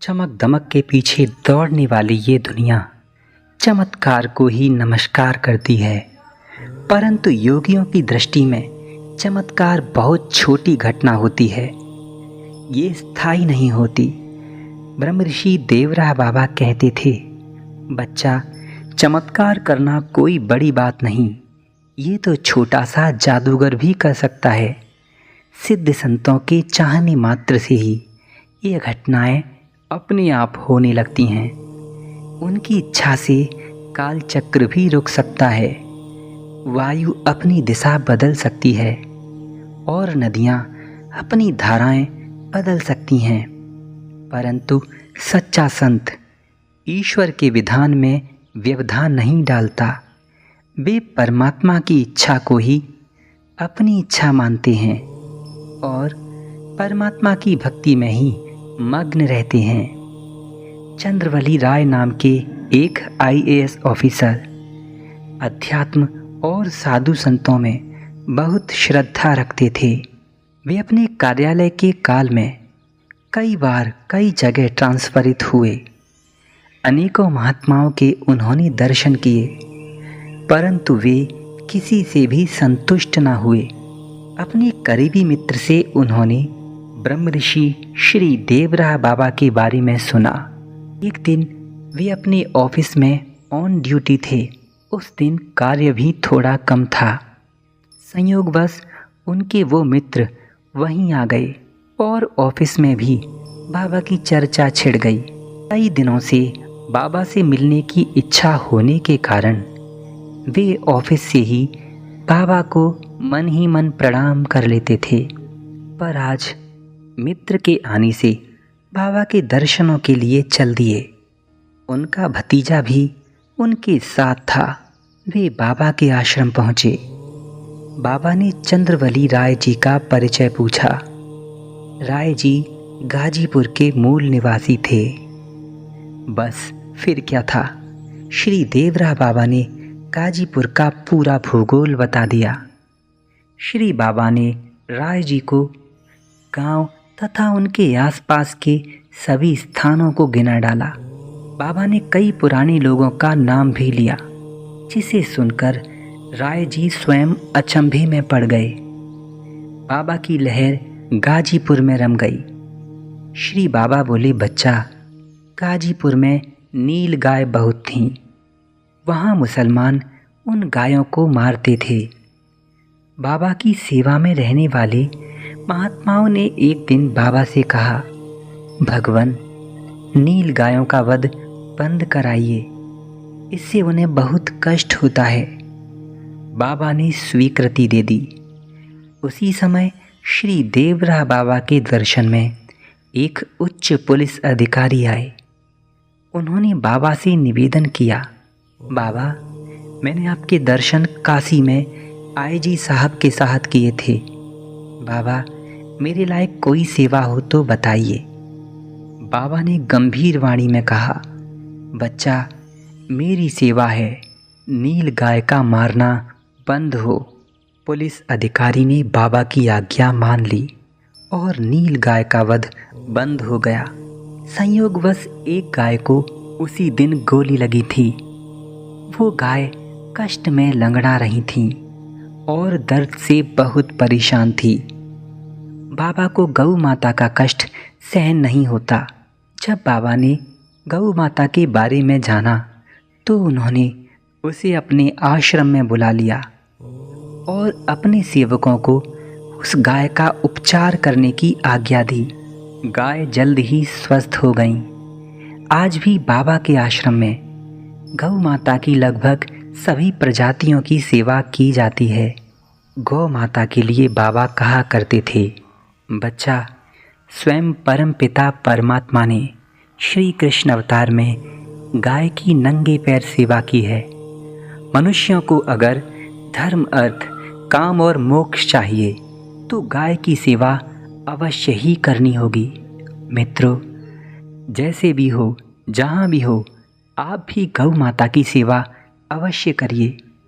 चमक दमक के पीछे दौड़ने वाली ये दुनिया चमत्कार को ही नमस्कार करती है, परंतु योगियों की दृष्टि में चमत्कार बहुत छोटी घटना होती है। ये स्थायी नहीं होती। ब्रह्म ऋषि देवराह बाबा कहते थे, बच्चा, चमत्कार करना कोई बड़ी बात नहीं, ये तो छोटा सा जादूगर भी कर सकता है। सिद्ध संतों के चाहने मात्र से ही ये घटनाएं अपने आप होने लगती हैं। उनकी इच्छा से काल चक्र भी रुक सकता है, वायु अपनी दिशा बदल सकती है और नदियाँ अपनी धाराएं बदल सकती हैं। परंतु सच्चा संत ईश्वर के विधान में व्यवधान नहीं डालता। वे परमात्मा की इच्छा को ही अपनी इच्छा मानते हैं और परमात्मा की भक्ति में ही मग्न रहते हैं। चंद्रवली राय नाम के एक IAS ऑफिसर अध्यात्म और साधु संतों में बहुत श्रद्धा रखते थे। वे अपने कार्यालय के काल में कई बार कई जगह ट्रांसफरित हुए। अनेकों महात्माओं के उन्होंने दर्शन किए, परंतु वे किसी से भी संतुष्ट न हुए। अपने करीबी मित्र से उन्होंने ब्रह्म ऋषि श्री देवराह बाबा के बारे में सुना। एक दिन वे अपने ऑफिस में ऑन ड्यूटी थे। उस दिन कार्य भी थोड़ा कम था। संयोगवश उनके वो मित्र वहीं आ गए और ऑफिस में भी बाबा की चर्चा छिड़ गई। कई दिनों से बाबा से मिलने की इच्छा होने के कारण वे ऑफिस से ही बाबा को मन ही मन प्रणाम कर लेते थे। पर आज मित्र के आने से बाबा के दर्शनों के लिए चल दिए। उनका भतीजा भी उनके साथ था। वे बाबा के आश्रम पहुँचे। बाबा ने चंद्रवली राय जी का परिचय पूछा। राय जी गाजीपुर के मूल निवासी थे। बस फिर क्या था, श्री देवराह बाबा ने गाजीपुर का पूरा भूगोल बता दिया। श्री बाबा ने राय जी को गांव तथा उनके आसपास के सभी स्थानों को गिना डाला। बाबा ने कई पुराने लोगों का नाम भी लिया, जिसे सुनकर राय जी स्वयं अचंभे में पड़ गए। बाबा की लहर गाजीपुर में रम गई। श्री बाबा बोले, बच्चा, गाजीपुर में नील गाय बहुत थीं। वहाँ मुसलमान उन गायों को मारते थे। बाबा की सेवा में रहने वाले महात्माओं ने एक दिन बाबा से कहा, भगवान, नील गायों का वध बंद कराइए, इससे उन्हें बहुत कष्ट होता है। बाबा ने स्वीकृति दे दी। उसी समय श्री देवराह बाबा के दर्शन में एक उच्च पुलिस अधिकारी आए। उन्होंने बाबा से निवेदन किया, बाबा, मैंने आपके दर्शन काशी में IG साहब के साथ किए थे। बाबा, मेरे लायक कोई सेवा हो तो बताइए। बाबा ने गंभीर वाणी में कहा, बच्चा, मेरी सेवा है, नील गाय का मारना बंद हो। पुलिस अधिकारी ने बाबा की आज्ञा मान ली और नील गाय का वध बंद हो गया। संयोगवश एक गाय को उसी दिन गोली लगी थी। वो गाय कष्ट में लंगड़ा रही थी और दर्द से बहुत परेशान थी। बाबा को गौ माता का कष्ट सहन नहीं होता। जब बाबा ने गौ माता के बारे में जाना तो उन्होंने उसे अपने आश्रम में बुला लिया और अपने सेवकों को उस गाय का उपचार करने की आज्ञा दी। गाय जल्द ही स्वस्थ हो गईं। आज भी बाबा के आश्रम में गौ माता की लगभग सभी प्रजातियों की सेवा की जाती है। गौ माता के लिए बाबा कहा करते थे, बच्चा, स्वयं परम पिता परमात्मा ने श्री कृष्ण अवतार में गाय की नंगे पैर सेवा की है। मनुष्यों को अगर धर्म, अर्थ, काम और मोक्ष चाहिए तो गाय की सेवा अवश्य ही करनी होगी। मित्रों, जैसे भी हो, जहाँ भी हो, आप भी गौ माता की सेवा अवश्य करिए।